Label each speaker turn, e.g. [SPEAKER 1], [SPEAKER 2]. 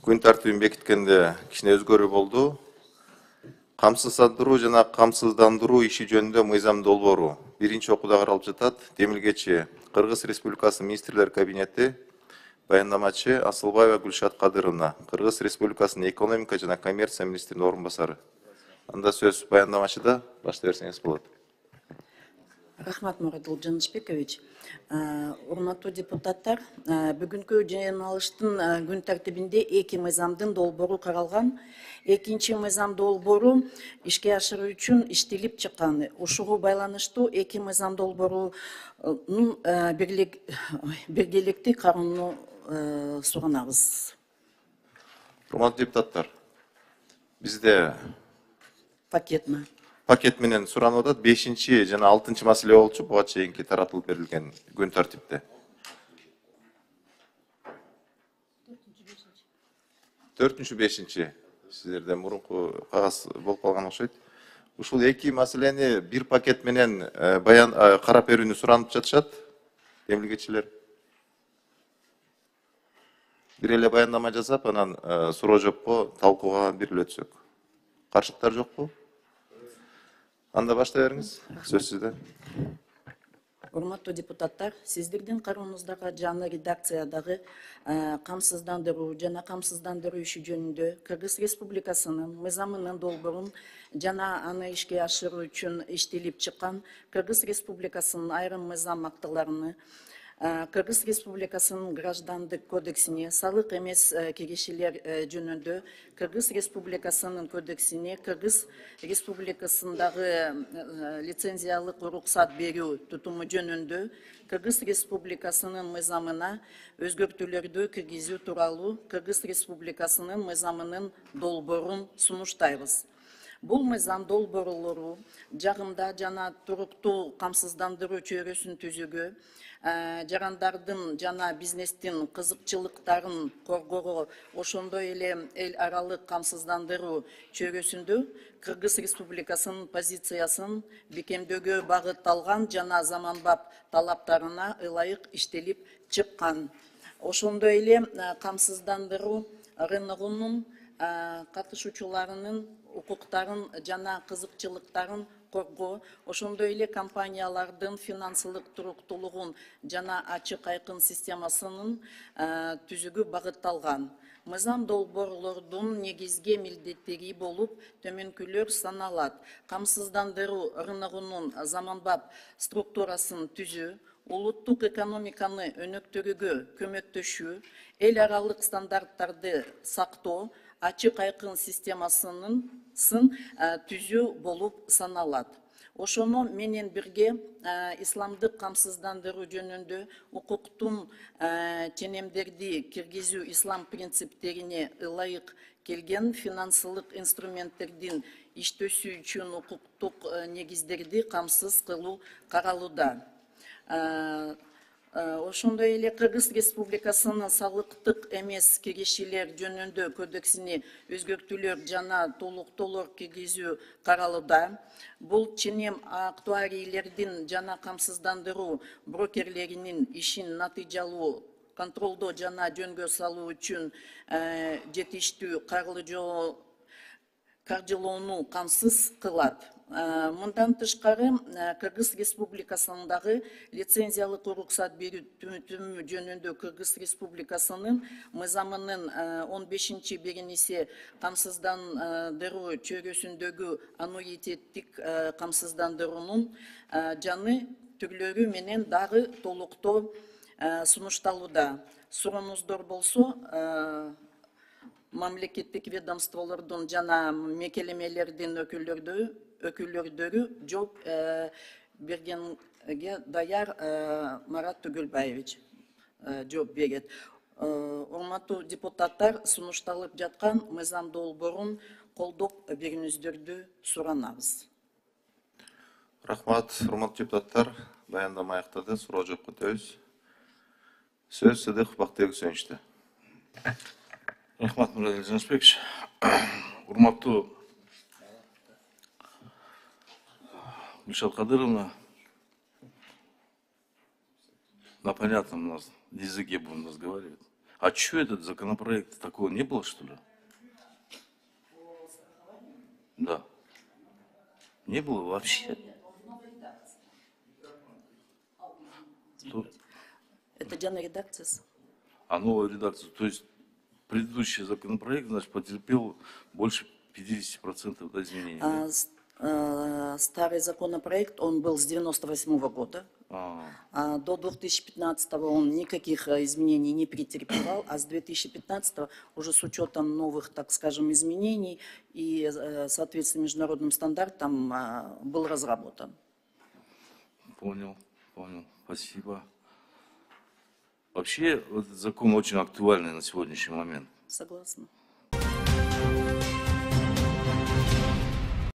[SPEAKER 1] Күн тартибин бекиткенде кичине өзгөрүү болду. Камсыздандыруу жана камсыздандыруу иши жөнүндө мыйзам долбоору биринчи окууда каралып жатат. Демилгечи Кыргыз Республикасы Министрлер Кабинети, баяндамачы Асылбаева Гүлшат Кадыровна, Кыргыз Республикасынын экономика жана коммерция министринин орун басары. Анда сөз баяндамачыда баштай берсеңиз болот.
[SPEAKER 2] Рахмат, Муратул Жанышбекович. Урматтуу депутаттар, бүгүнкү жыйналыштын күн тартибинде эки мыйзамдын долбоору каралган. Экинчи мыйзам долбоору ишке ашыруу үчүн иштелип чыккан. Ушуга байланыштуу эки мыйзам долбоорунун биргеликти кароону суранабыз.
[SPEAKER 1] Урматтуу депутаттар, бизде пакет менен суранып атат. 5-чи жана 6-чы маселе болчу, буга чейинки таратылып берилген күн тартипте. 4-чү 5-чи сиздерден мурунку кагаз болуп калган окшойт. Ушул эки маселени бир пакет менен карап берүүнү суранып жатышат демилгечилер. Бир эле баяндама жасап, анан суроо жоопко талкууга бирилип өтсөк. Каршылыктар жокпу? Анда баштай бериңиз. Сөз сизде.
[SPEAKER 2] Урматтуу депутаттар, сиздердин карооңуздагы жаңы редакциядагы камсыздандыруу жана камсыздандыруу иши жөнүндө Кыргыз Республикасынын мыйзамынын долбоорун жана аны ишке ашыруу үчүн иштелип чыккан Кыргыз Республикасынын айрым мыйзам актыларыны, Кыргыз Республикасынын граждандык кодексине, салык эмес киришилер жөнүндө Кыргыз Республикасынын кодексине, Кыргыз Республикасындагы лицензиялык уруксат берүү тутуму жөнүндө Кыргыз Республикасынын мыйзамына өзгөртүүлөрдү киргизүү тууралуу Кыргыз Республикасынын мыйзамынын долбоорун сунуштайбыз. Бул мыйзам долбоорлору жагымда жана туруктуу камсыздандыруу чөйрөсүн түзүүгө, жарандардын жана бизнестин кызыкчылыктарын коргоого, ошондой эле эл аралык камсыздандыруу чөйрөсүндө Кыргыз Республикасынын позициясын бекемдөөгө багытталган жана заманбап талаптарына ылайык иштелип чыккан. Ошондой эле камсыздандыруу рыногунун катышуучуларынын укуктарын жана кызыкчылыктарын коргоо, ошондой эле компаниялардын финансылык туруктуулугун жана ачык айкын системасынын түзүүгө багытталган. Мыйзам долбоорлордун негизги милдеттери болуп төмөнкүлөр саналат. Камсыздандыруу рыногунун заманбап структурасын түзүү, улуттук экономиканы өнүктүрүүгө көмөктөшүү, эл аралык стандарттарды сактоо, ачык айкын системасынын түзүү болуп саналат. Ошону менен бирге исламдык камсыздандыруу жөнүндө укуктун ченемдерди киргизүү ислам принциптерине ылайык келген финансылык инструменттердин иштөөсү үчүн укуктук негиздерди камсыз кылуу каралууда. Ошондой эле Кыргыз Республикасынын салыктык эмес киришилер жөнүндө кодексине өзгөртүүлөр жана толуктоолор киргизүү каралууда. Бул ченем актуарийлердин жана камсыздандыруу брокерлеринин ишин натыйжалуу контролдоо жана жөнгө салуу үчүн жетиштүү каржылоону камсыз кылат. Мындан тышкары Кыргыз Республикасындагы лицензиялык уруксат берүү түзүмү жөнүндө Кыргыз Республикасынын мыйзамынын 15-чи беренеси камсыздандыруу чөйрөсүндөгү аннуитеттик камсыздандыруунун жаңы түрлөрү менен дагы толуктоо сунушталууда. Сурооңуздор болсо, мамлекеттик ведомстволордун жана мекемелердин өкүлдөрү жооп бергенге даяр Марат Түгөлбаевич жооп берет. Урматтуу депутаттар, сунушталып жаткан мыйзам долбоорун колдоп берүүңүздөрдү суранабыз.
[SPEAKER 1] Рахмат, урматтуу депутаттар. Баяндама аяктады, суроо жоопко өтөбүз. Сөз Сыдыков Бактыбек Сөөнүчтө.
[SPEAKER 3] Рахмат, Мурат Жанышбекович. Урматтуу Гүлшат Кадыровна, на понятном языке будем разговаривать. А что этот законопроект такого не было, что ли? Да. Не было вообще.
[SPEAKER 2] Это Диана редакция.
[SPEAKER 3] А новая редакция, то есть предыдущий законопроект, значит, потерпел больше 50% изменений. Да?
[SPEAKER 2] Старый законопроект, он был с 98 года. А до 2015 он никаких изменений не претерпевал, а с 2015 уже с учетом новых, так скажем, изменений и соответственно международным стандартам был разработан.
[SPEAKER 3] Понял, понял, спасибо. Вообще, этот закон очень актуальный на сегодняшний момент.
[SPEAKER 2] Согласна.